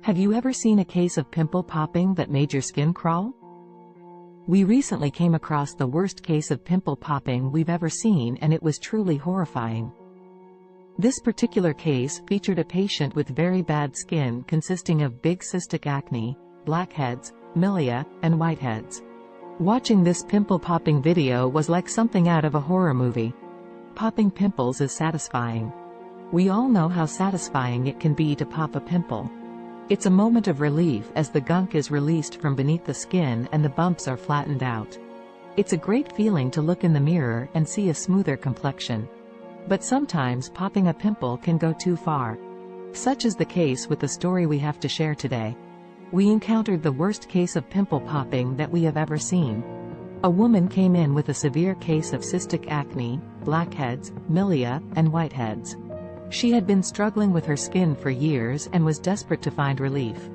Have you ever seen a case of pimple popping that made your skin crawl? We recently came across the worst case of pimple popping we've ever seen, and it was truly horrifying. This particular case featured a patient with very bad skin consisting of big cystic acne, blackheads, milia, and whiteheads. Watching this pimple popping video was like something out of a horror movie. Popping pimples is satisfying. We all know how satisfying it can be to pop a pimple. It's a moment of relief as the gunk is released from beneath the skin and the bumps are flattened out. It's a great feeling to look in the mirror and see a smoother complexion. But sometimes popping a pimple can go too far. Such is the case with the story we have to share today. We encountered the worst case of pimple popping that we have ever seen. A woman came in with a severe case of cystic acne, blackheads, milia, and whiteheads. She had been struggling with her skin for years and was desperate to find relief.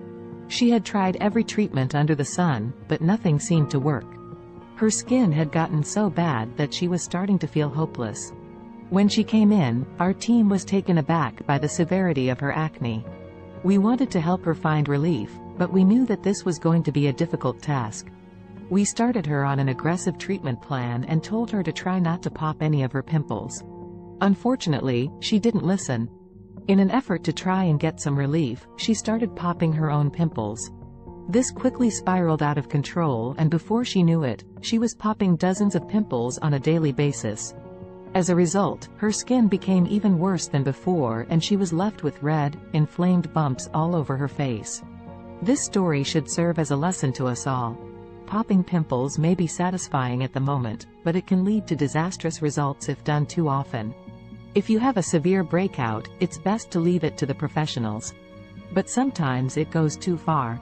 She had tried every treatment under the sun, but nothing seemed to work. Her skin had gotten so bad that she was starting to feel hopeless. When she came in, our team was taken aback by the severity of her acne. We wanted to help her find relief, but we knew that this was going to be a difficult task. We started her on an aggressive treatment plan and told her to try not to pop any of her pimples. Unfortunately, she didn't listen. In an effort to try and get some relief, she started popping her own pimples. This quickly spiraled out of control, and before she knew it, she was popping dozens of pimples on a daily basis. As a result, her skin became even worse than before, and she was left with red, inflamed bumps all over her face. This story should serve as a lesson to us all. Popping pimples may be satisfying at the moment, but it can lead to disastrous results if done too often. If you have a severe breakout, it's best to leave it to the professionals. But sometimes it goes too far.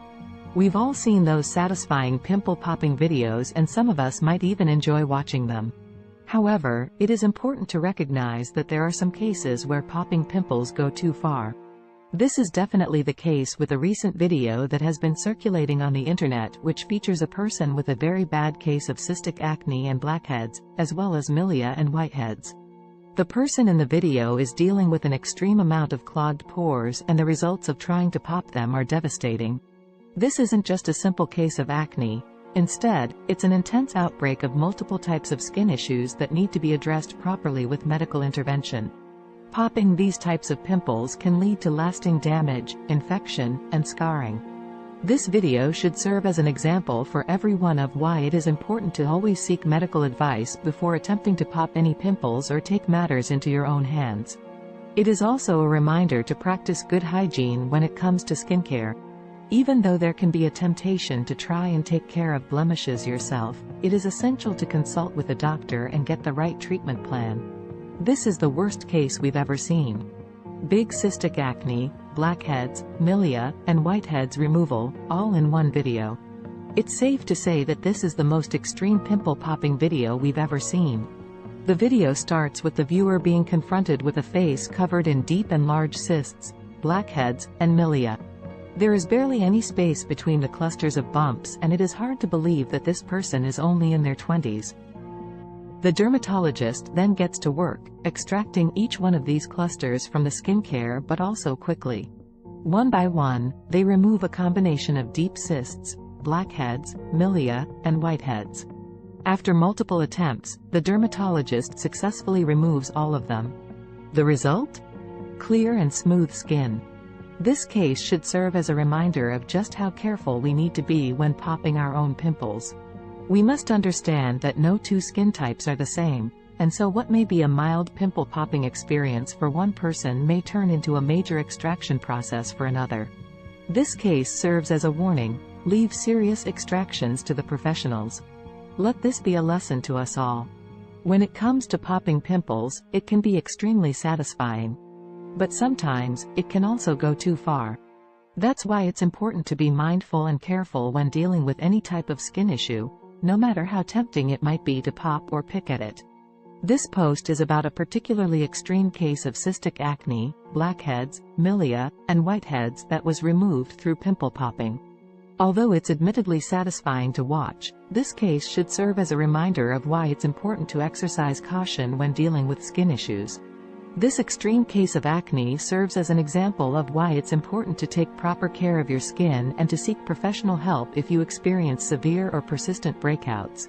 We've all seen those satisfying pimple popping videos, and some of us might even enjoy watching them. However, it is important to recognize that there are some cases where popping pimples go too far. This is definitely the case with a recent video that has been circulating on the internet, which features a person with a very bad case of cystic acne and blackheads, as well as milia and whiteheads. The person in the video is dealing with an extreme amount of clogged pores, and the results of trying to pop them are devastating. This isn't just a simple case of acne. Instead, it's an intense outbreak of multiple types of skin issues that need to be addressed properly with medical intervention. Popping these types of pimples can lead to lasting damage, infection, and scarring. This video should serve as an example for everyone of why it is important to always seek medical advice before attempting to pop any pimples or take matters into your own hands. It is also a reminder to practice good hygiene when it comes to skincare. Even though there can be a temptation to try and take care of blemishes yourself, it is essential to consult with a doctor and get the right treatment plan. This is the worst case we've ever seen. Big cystic acne, blackheads, milia, and whiteheads removal, all in one video. It's safe to say that this is the most extreme pimple popping video we've ever seen. The video starts with the viewer being confronted with a face covered in deep and large cysts, blackheads, and milia. There is barely any space between the clusters of bumps, and it is hard to believe that this person is only in their 20s. The dermatologist then gets to work, extracting each one of these clusters from the skincare, but also quickly. One by one, they remove a combination of deep cysts, blackheads, milia, and whiteheads. After multiple attempts, the dermatologist successfully removes all of them. The result? Clear and smooth skin. This case should serve as a reminder of just how careful we need to be when popping our own pimples. We must understand that no two skin types are the same, and so what may be a mild pimple popping experience for one person may turn into a major extraction process for another. This case serves as a warning: leave serious extractions to the professionals. Let this be a lesson to us all. When it comes to popping pimples, it can be extremely satisfying. But sometimes, it can also go too far. That's why it's important to be mindful and careful when dealing with any type of skin issue, no matter how tempting it might be to pop or pick at it. This post is about a particularly extreme case of cystic acne, blackheads, milia, and whiteheads that was removed through pimple popping. Although it's admittedly satisfying to watch, this case should serve as a reminder of why it's important to exercise caution when dealing with skin issues. This extreme case of acne serves as an example of why it's important to take proper care of your skin and to seek professional help if you experience severe or persistent breakouts.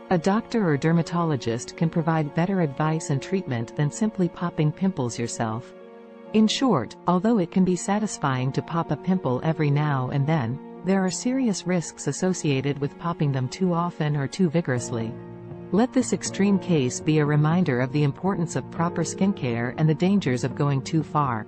A doctor or dermatologist can provide better advice and treatment than simply popping pimples yourself. In short, although it can be satisfying to pop a pimple every now and then, there are serious risks associated with popping them too often or too vigorously. Let this extreme case be a reminder of the importance of proper skincare and the dangers of going too far.